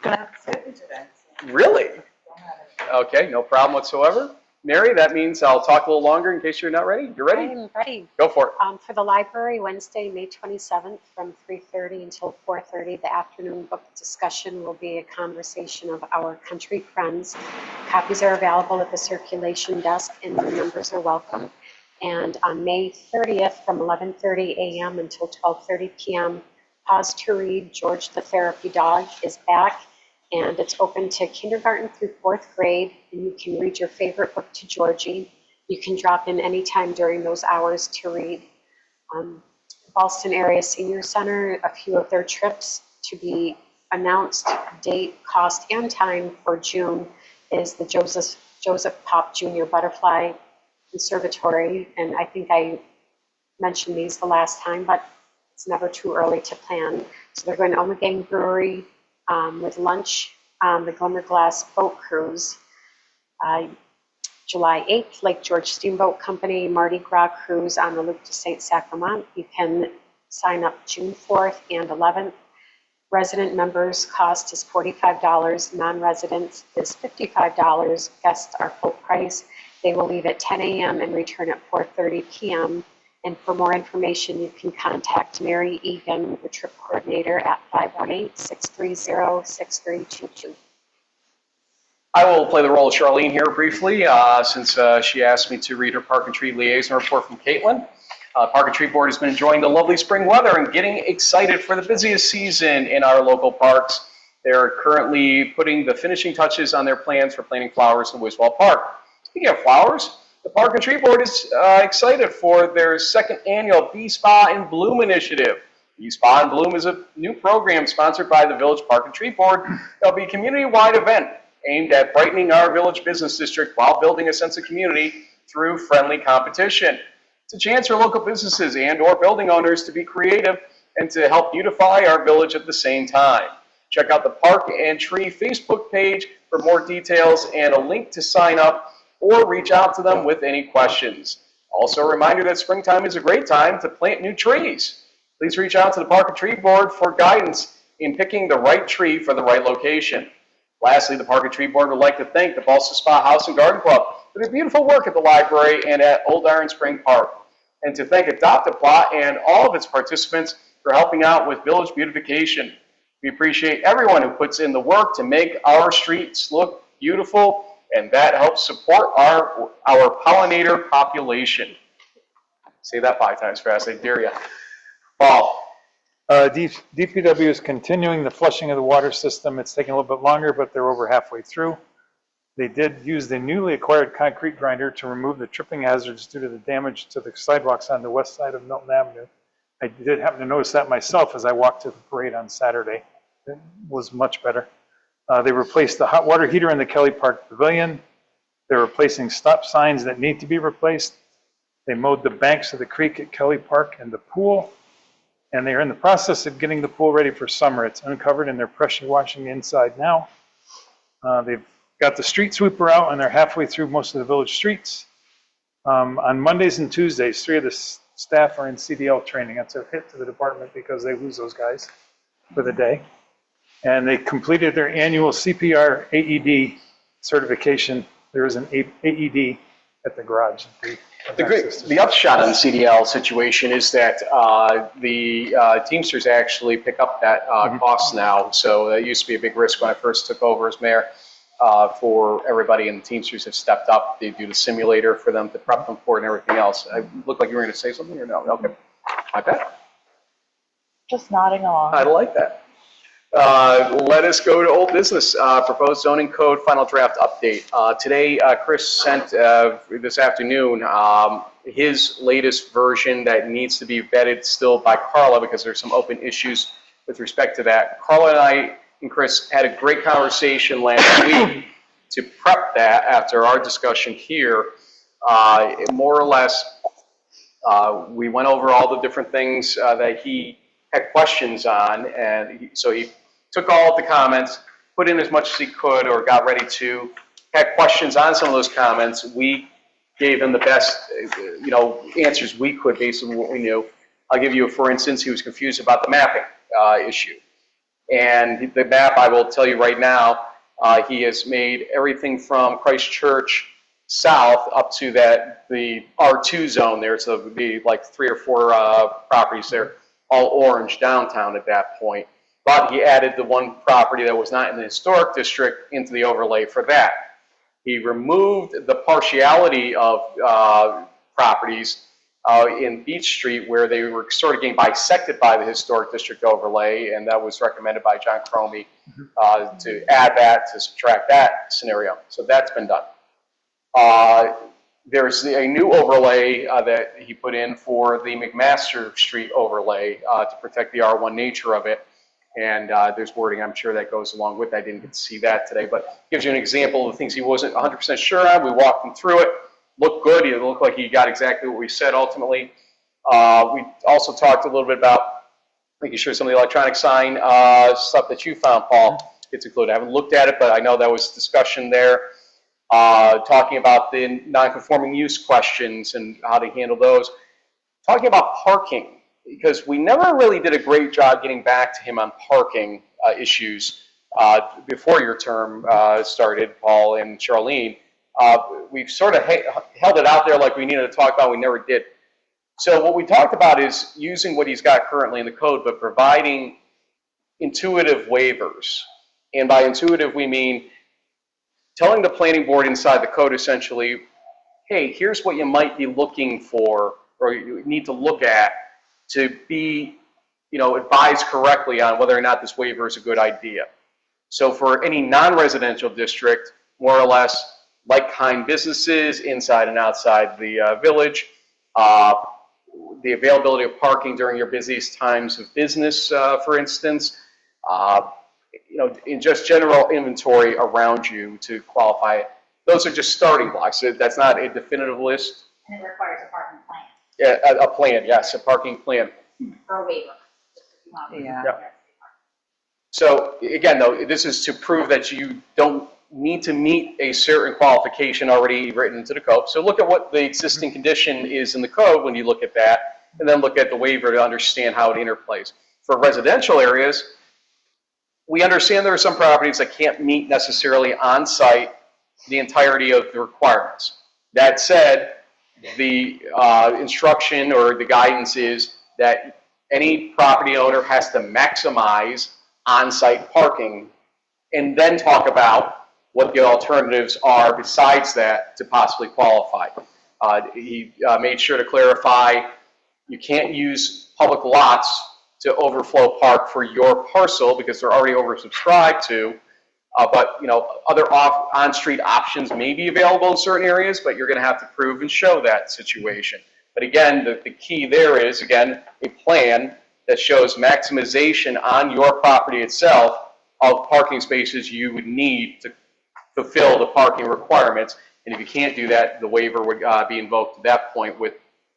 Gonna have to skip it today. Really? Don't have it. Okay, no problem whatsoever. Mary, that means I'll talk a little longer in case you're not ready. You're I ready? am ready. Go for it. For the library, Wednesday, May 27th, from 3:30 until 4:30, the afternoon book discussion will be a conversation of our country friends. Copies are available at the circulation desk, and the members are welcome. And on May 30th, from 11:30 a.m. until 12:30 p.m., Pause to Read, George the Therapy Dog is back, and it's open to kindergarten through 4th grade, and you can read your favorite book to Georgie. You can drop in anytime during those hours to read. Ballston Area Senior Center, a few of their trips to be announced, date, cost, and time for June is the Joseph Pop Jr. Butterfly Conservatory, and I think I mentioned these the last time, but it's never too early to plan. So they're going to Omegang Brewery with lunch on the Glimmer Glass Boat Cruise. July 8th, Lake George Steamboat Company Mardi Gras Cruise on the Loop to St. Sacrament. You can sign up June 4th and 11th. Resident members cost is $45, non-residents is $55. Guests are full price. They will leave at 10 a.m. and return at 4:30 p.m. And for more information, you can contact Mary Egan, the trip coordinator, at 518-630-6322. I will play the role of Charlene here briefly, since she asked me to read her Park and Tree liaison report from Caitlin. Park and Tree Board has been enjoying the lovely spring weather and getting excited for the busiest season in our local parks. They're currently putting the finishing touches on their plans for planting flowers in Wiswall Park. Speaking of flowers, the Park and Tree Board is excited for their second annual Bee Spa in Bloom initiative. Bee Spa in Bloom is a new program sponsored by the Village Park and Tree Board. It'll be a community-wide event aimed at brightening our village business district while building a sense of community through friendly competition. It's a chance for local businesses and/or building owners to be creative and to help beautify our village at the same time. Check out the Park and Tree Facebook page for more details and a link to sign up or reach out to them with any questions. Also, a reminder that springtime is a great time to plant new trees. Please reach out to the Park and Tree Board for guidance in picking the right tree for the right location. Lastly, the Park and Tree Board would like to thank the Ballston Spa House and Garden Club for their beautiful work at the library and at Old Iron Spring Park, and to thank Adopt-A-Plot and all of its participants for helping out with village beautification. We appreciate everyone who puts in the work to make our streets look beautiful, and that helps support our pollinator population. Say that 5 times fast, I dare you. Paul. DPW is continuing the flushing of the water system. It's taking a little bit longer, but they're over halfway through. They did use the newly acquired concrete grinder to remove the tripping hazards due to the damage to the sidewalks on the west side of Milton Avenue. I did happen to notice that myself as I walked to the parade on Saturday. It was much better. They replaced the hot water heater in the Kelly Park Pavilion. They're replacing stop signs that need to be replaced. They mowed the banks of the creek at Kelly Park and the pool. And they are in the process of getting the pool ready for summer. It's uncovered and they're pressure washing inside now. They've got the street sweeper out and they're halfway through most of the village streets. On Mondays and Tuesdays, 3 of the staff are in CDL training. That's a hit to the department because they lose those guys for the day. And they completed their annual CPR AED certification. There is an AED at the garage. The upshot on the CDL situation is that the Teamsters actually pick up that cost now. So that used to be a big risk when I first took over as mayor for everybody, and the Teamsters have stepped up. They do the simulator for them to prep them for it and everything else. I look like you were going to say something or no? Okay. My bad. Just nodding along. I like that. Let us go to old business. Proposed zoning code final draft update. Today, Chris sent this afternoon his latest version that needs to be vetted still by Carla because there's some open issues with respect to that. Carla and I and Chris had a great conversation last week to prep that after our discussion here. More or less, We went over all the different things that he had questions on, and so he took all of the comments, put in as much as he could or got ready to, had questions on some of those comments. We gave him the best, answers we could based on what we knew. I'll give you, for instance, he was confused about the mapping issue. And the map, I will tell you right now, he has made everything from Christchurch south up to the R2 zone there, so it would be like 3 or 4 properties there, all orange downtown at that point. But he added the one property that was not in the historic district into the overlay for that. He removed the partiality of properties in Beach Street where they were sort of getting bisected by the historic district overlay, and that was recommended by John Cromie to add that, to subtract that scenario. So that's been done. There's a new overlay that he put in for the McMaster Street overlay to protect the R1 nature of it. And there's wording, I'm sure, that goes along with that. I didn't get to see that today, but gives you an example of the things he wasn't 100% sure on. We walked him through it. Looked good. It looked like he got exactly what we said ultimately. We also talked a little bit about making sure some of the electronic sign stuff that you found, Paul, gets included. I haven't looked at it, but I know there was discussion there. Talking about the non-conforming use questions and how to handle those. Talking about parking, because we never really did a great job getting back to him on parking issues before your term started, Paul and Charlene. We've sort of held it out there like we needed to talk about, we never did. So what we talked about is using what he's got currently in the code, but providing intuitive waivers. And by intuitive, we mean telling the planning board inside the code essentially, hey, here's what you might be looking for or you need to look at to be, advised correctly on whether or not this waiver is a good idea. So for any non-residential district, more or less like-kind businesses inside and outside the village, the availability of parking during your busiest times of business, for instance, in just general inventory around you to qualify it. Those are just starting blocks. That's not a definitive list. And it requires a parking plan. Yeah, a plan, yes, a parking plan. For a waiver. Yeah. Yep. So again, though, this is to prove that you don't need to meet a certain qualification already written into the code. So look at what the existing condition is in the code when you look at that, and then look at the waiver to understand how it interplays. For residential areas, we understand there are some properties that can't meet necessarily on site the entirety of the requirements. That said, the instruction or the guidance is that any property owner has to maximize on-site parking and then talk about what the alternatives are besides that to possibly qualify. He made sure to clarify you can't use public lots to overflow park for your parcel because they're already oversubscribed to. But other on-street options may be available in certain areas, but you're going to have to prove and show that situation. But again, the key there is, again, a plan that shows maximization on your property itself of parking spaces you would need to fulfill the parking requirements. And if you can't do that, the waiver would be invoked at that point with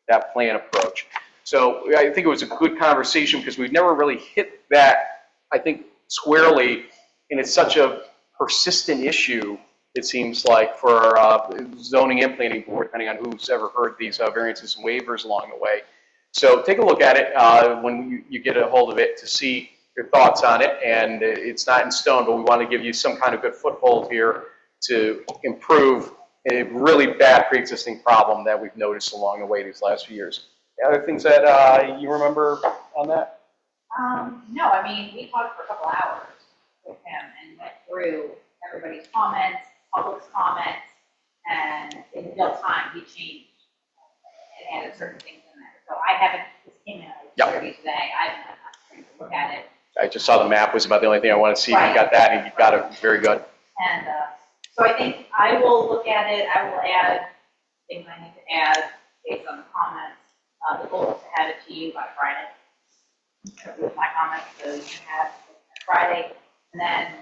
that plan approach. So I think it was a good conversation because we've never really hit that, I think, squarely. And it's such a persistent issue, it seems like, for zoning and planning board, depending on who's ever heard these variances and waivers along the way. So take a look at it when you get a hold of it to see your thoughts on it. And it's not in stone, but we want to give you some kind of good foothold here to improve a really bad pre-existing problem that we've noticed along the way these last few years. Other things that you remember on that? No, I mean, we talked for a couple hours with him and went through everybody's comments, public's comments, and in real time he changed and added certain things in there. So I haven't, this came in at 30 today, I haven't had time to look at it. I just saw the map was about the only thing I wanted to see. Right. You got that, and you got it very good. And so I think I will look at it, I will add things I need to add based on the comments. The goal is to have it to you by Friday. With my comments, so you can have it Friday, and then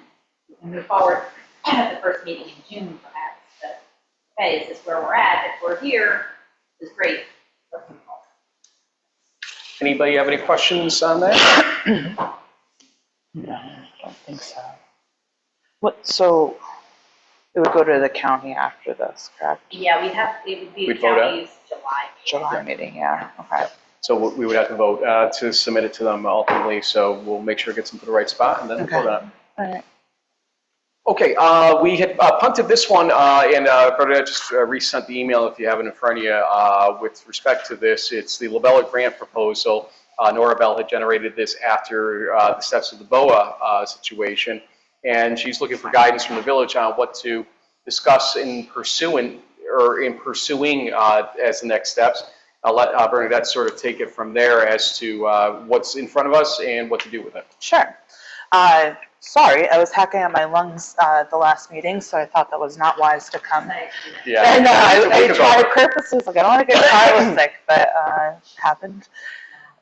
we can move forward at the first meeting in June, perhaps. But, hey, is this where we're at? If we're here, this is great. Let's move forward. Anybody have any questions on that? No, I don't think so. So it would go to the county after this, correct? Yeah, it would be We'd the vote on it? county's July. July meeting, yeah, okay. So we would have to vote to submit it to them ultimately, so we'll make sure it gets into the right spot and then we'll vote on it. All right. Okay, we had punted this one, and Bernadette just resent the email if you have it in front of you. With respect to this, it's the Labella grant proposal. Nora Bell had generated this after the steps of the BOA situation, and she's looking for guidance from the village on what to discuss in pursuing as the next steps. I'll let Bernadette sort of take it from there as to what's in front of us and what to do with it. Sure. Sorry, I was hacking on my lungs the last meeting, so I thought that was not wise to come. Yeah. And I tried purposes, like I don't want to get Carla sick, but it happened.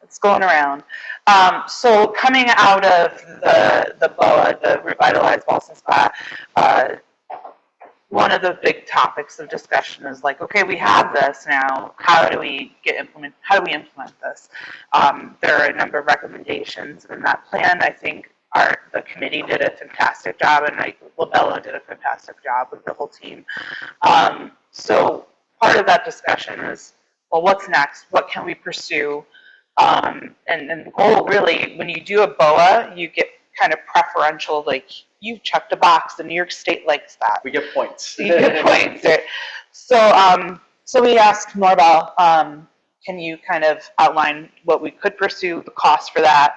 It's going around. So coming out of the BOA, the Revitalized Ballston Spa, one of the big topics of discussion is like, okay, we have this now. How do we implement this? There are a number of recommendations in that plan. I think the committee did a fantastic job, and Labella did a fantastic job with the whole team. So part of that discussion is, well, what's next? What can we pursue? And the goal really, when you do a BOA, you get kind of preferential, like you checked a box, the New York State likes that. We get points. You get points. So we asked Norbel, can you kind of outline what we could pursue, the cost for that?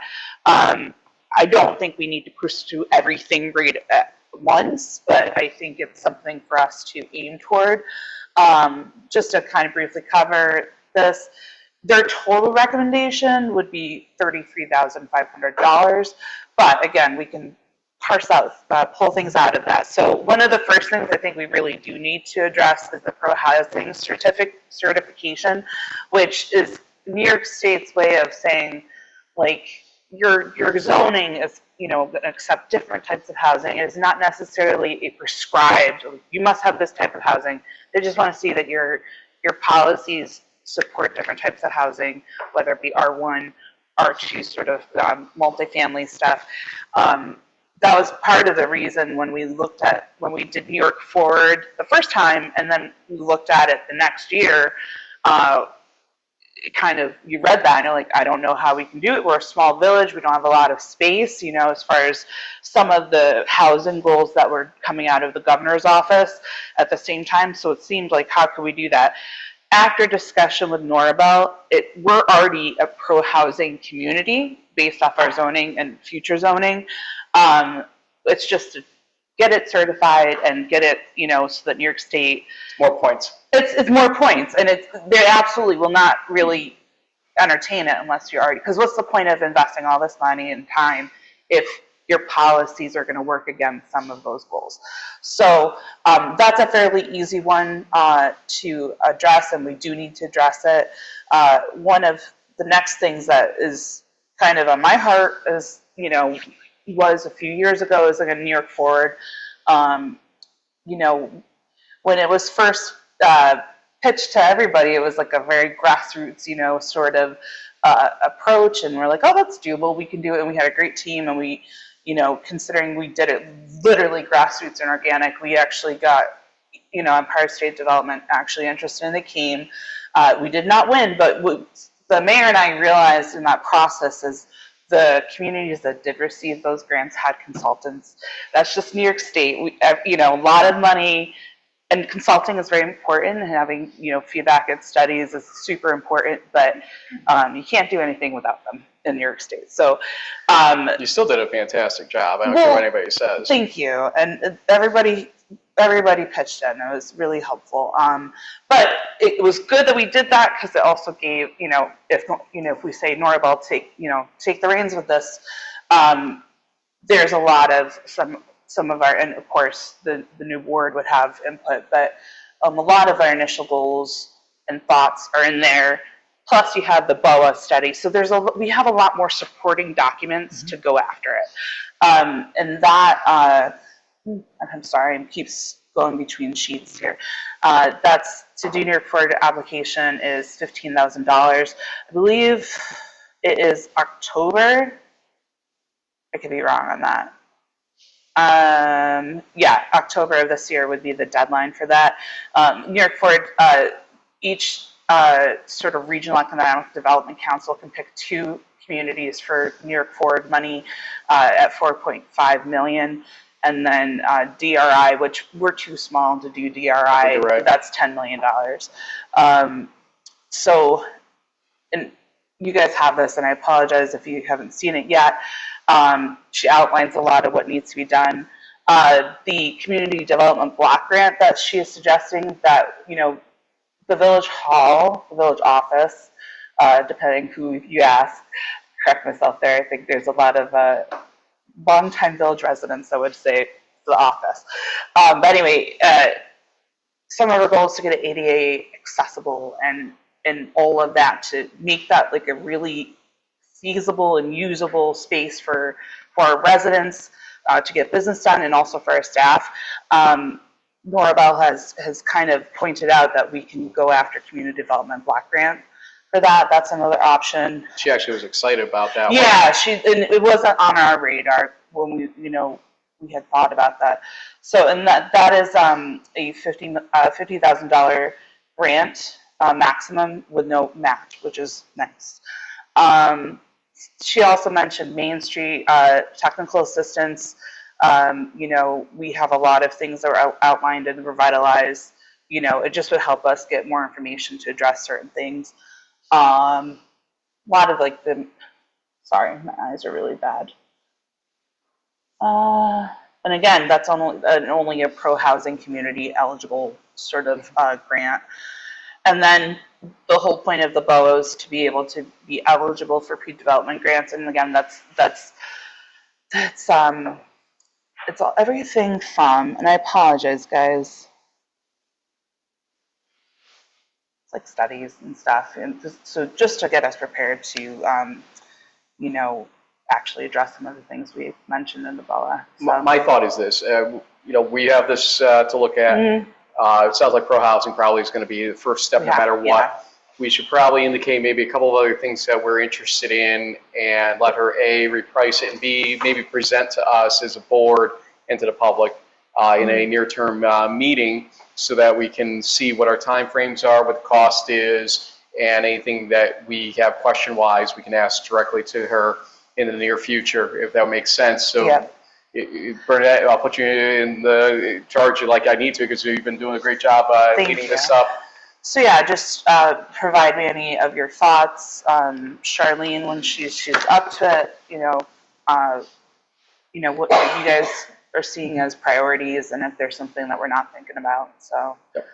I don't think we need to pursue everything right at once, but I think it's something for us to aim toward. Just to kind of briefly cover this, their total recommendation would be $33,500, but again, we can parse out, pull things out of that. So one of the first things I think we really do need to address is the pro-housing certification, which is New York State's way of saying, like, your zoning is, going to accept different types of housing. It is not necessarily a prescribed, you must have this type of housing. They just want to see that your policies support different types of housing, whether it be R1, R2 sort of multifamily stuff. That was part of the reason when we did New York Forward the first time, and then we looked at it the next year, you read that and you're like, I don't know how we can do it. We're a small village. We don't have a lot of space, as far as some of the housing goals that were coming out of the governor's office at the same time. So it seemed like, how could we do that? After discussion with Norabel, we're already a pro-housing community based off our zoning and future zoning. It's just to get it certified and get it, so that New York State. More points. It's more points, and they absolutely will not really entertain it unless you're already, because what's the point of investing all this money and time if your policies are going to work against some of those goals? So that's a fairly easy one to address, and we do need to address it. One of the next things that is kind of on my heart is, was a few years ago, is like a New York Forward. When it was first pitched to everybody, it was like a very grassroots, sort of approach, and we're like, oh, that's doable, we can do it, and we had a great team, and we, considering we did it literally grassroots and organic, we actually got, Empire State Development actually interested, and they came. We did not win, but the mayor and I realized in that process is the communities that did receive those grants had consultants. That's just New York State. A lot of money, and consulting is very important, and having, feedback and studies is super important, but you can't do anything without them in New York State. So you still did a fantastic job. I don't care what anybody says. Thank you. And everybody pitched in. It was really helpful. But it was good that we did that, because it also gave, if we say Norabel, take the reins with this, there's a lot of some of our, and of course the new board would have input, but a lot of our initial goals and thoughts are in there. Plus you have the BOA study. So we have a lot more supporting documents to go after it. And that, I'm sorry, it keeps going between sheets here. That's to do New York Forward application is $15,000. I believe It is October. I could be wrong on that. Yeah, October of this year would be the deadline for that. New York Forward, each sort of regional economic development council can pick 2 communities for New York Forward money at 4.5 million. And then DRI, which we're too small to do DRI, that's $10 million. So, and you guys have this, and I apologize if you haven't seen it yet. She outlines a lot of what needs to be done. The community development block grant that she is suggesting that, you know, the village hall, the village office, depending who you ask, correct myself there, I think there's a lot of longtime village residents that would say the office. But anyway, some of our goals to get it ADA accessible and all of that to make that like a really feasible and usable space for our residents to get business done and also for our staff. Norabelle has kind of pointed out that we can go after community development block grant for that. That's another option. She actually was excited about that. Yeah, and it wasn't on our radar when we, you know, we had thought about that. So, and that is a $50,000 grant maximum with no match, which is nice. She also mentioned Main Street technical assistance. You know, we have a lot of things that are outlined and revitalized. You know, it just would help us get more information to address certain things. A lot of like sorry, my eyes are really bad. And again, that's only a pro-housing community eligible sort of grant. And then the whole point of the BOA is to be able to be eligible for pre-development grants. And again, it's all everything from, and I apologize, guys. It's like studies and stuff. And so just to get us prepared to, you know, actually address some of the things we mentioned in the BOA. So. My thought is this, you know, we have this to look at. Mm-hmm. It sounds like pro-housing probably is going to be the first step no matter what. Yeah. We should probably indicate maybe a couple of other things that we're interested in and let her A, reprice it, and B, maybe present to us as a board and to the public in a near-term meeting so that we can see what our timeframes are, what the cost is, and anything that we have question-wise we can ask directly to her in the near future, if that makes sense. So. Yeah. Bernadette, I'll put you in the charge like I need to because you've been doing a great job leading this up. So yeah, just provide me any of your thoughts. Charlene, when she's up to it, you know what you guys are seeing as priorities, and if there's something that we're not thinking about. So, yep.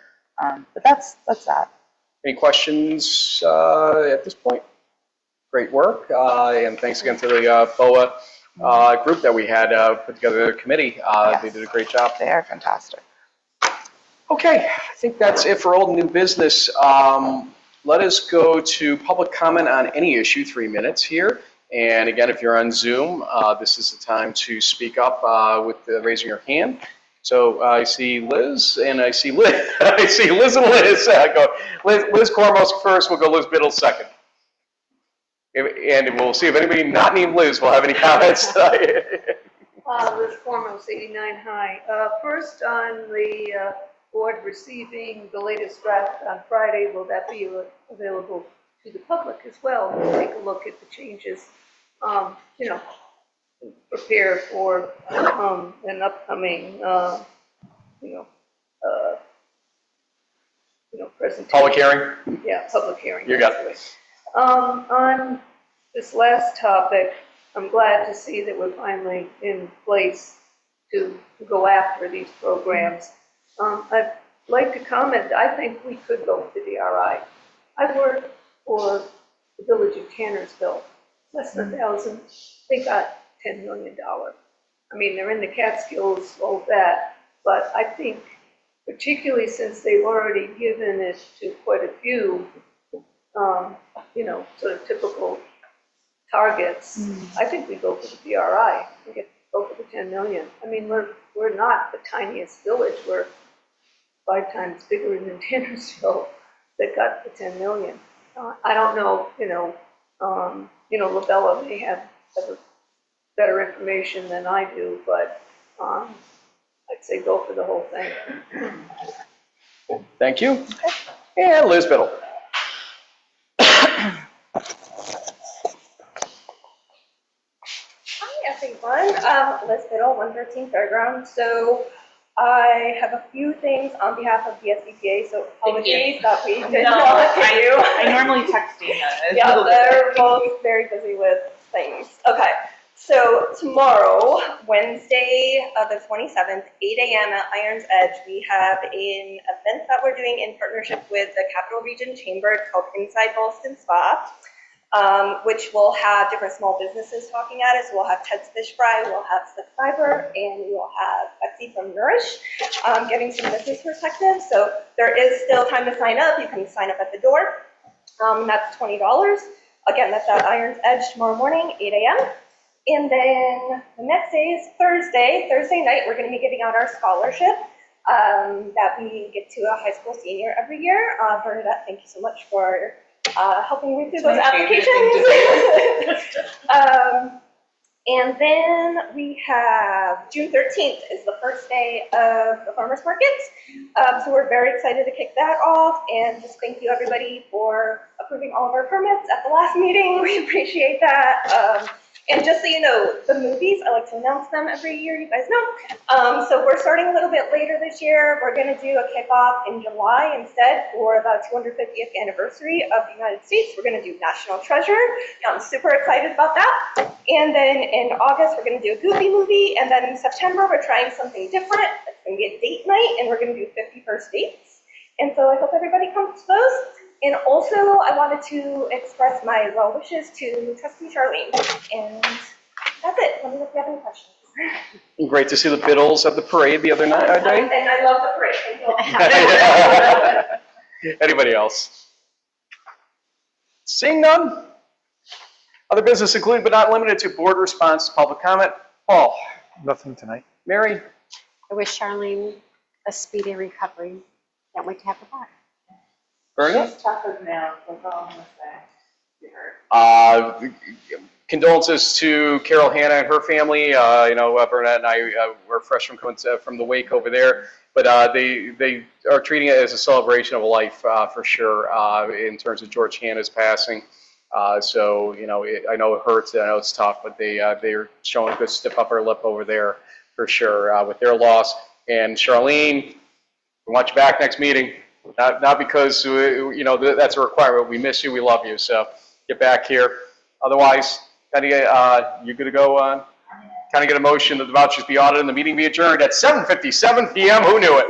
But that's that. Any questions at this point? Great work, and thanks again to the BOA. Group that we had put together, the committee. Yes. They did a great job. They are fantastic. Okay, I think that's it for old and new business. Let us go to public comment on any issue, 3 minutes here. And again, if you're on Zoom, this is the time to speak up with raising your hand. So I see Liz, and I see Liz. I see Liz and Liz. Liz Cormos first, we'll go Liz Biddle second. And we'll see if anybody not named Liz will have any comments. Liz Formos, 89 High. First, on the board receiving the latest draft on Friday, will that be available to the public as well? We'll take a look at the changes, you know, prepare for an upcoming, presentation. Public hearing? Yeah, public hearing. You got it. On this last topic, I'm glad to see that we're finally in place to go after these programs. I'd like to comment, I think we could go with the DRI. I work for the village of Tannersville, less than 1,000. They got $10 million. I mean, they're in the Catskills, all that, but I think, particularly since they've already given it to quite a few, you know, sort of typical targets, I think we go for the DRI. We go for the 10 million. I mean, we're not the tiniest village. We're 5 times bigger than Tannersville that got the 10 million. I don't know, you know, Labella may have better information than I do, but I'd say go for the whole thing. Thank you. And Liz Biddle. Hi everyone, Liz Biddle, 113 Fairground. So I have a few things on behalf of the SBPA, so apologies that we did not do. I normally text you. Yeah, they're both very busy with things. Okay, so tomorrow, Wednesday, the 27th, 8 a.m. at Iron's Edge, we have an event that we're doing in partnership with the Capital Region Chamber. It's called Inside Ballston Spa. Which will have different small businesses talking at it. So we'll have Ted's Fish Fry, we'll have Slick Fiber, and we'll have Betsy from Nourish, giving some business perspective. So there is still time to sign up. You can sign up at the door. That's $20. Again, that's at Iron's Edge tomorrow morning, 8 a.m. And then the next day is Thursday. Thursday night, we're going to be giving out our scholarship that we give to a high school senior every year. Bernadette, thank you so much for helping me through those applications. And then we have June 13th is the first day of the farmers markets. So we're very excited to kick that off, and just thank you everybody for approving all of our permits at the last meeting. We appreciate that. And just so you know, the movies, I like to announce them every year, you guys know. So we're starting a little bit later this year. We're going to do a kickoff in July instead for the 250th anniversary of the United States. We're going to do National Treasure. I'm super excited about that. And then in August, we're going to do a Goofy movie. And then in September, we're trying something different. It's going to be a date night, and we're going to do 50 first dates. And so I hope everybody comes to those. And also, I wanted to express my well wishes to Trustee Charlene. And that's it. Let me know if you have any questions. Great to see the Biddles at the parade the other night. And I love the parade. Thank you. Anybody else? Seeing none? Other business included but not limited to board response, public comment. Paul? Nothing tonight. Mary? I wish Charlene a speedy recovery. Can't wait to have her back. Bernie? She's tough as nails, that's all I'm gonna say. Condolences to Carol Hanna and her family. Burnett and I were fresh from the wake over there, but they are treating it as a celebration of a life for sure in terms of George Hanna's passing. I know it hurts, I know it's tough, but they're showing a good stiff upper lip over there for sure with their loss. And Charlene, we want you back next meeting. Not because that's a requirement. We miss you. We love you. So get back here. Otherwise, you're good to go. Kind of get a motion that the vouchers be audited and the meeting be adjourned at 7:57 p.m. Who knew it?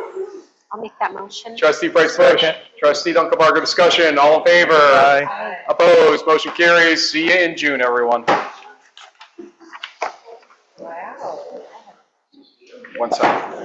I'll make that motion. Trustee Price Bush. Trustee Dunkelbarger. Discussion. All in favor? Aye. Opposed? Motion carries. See you in June, everyone. Wow. 1 second.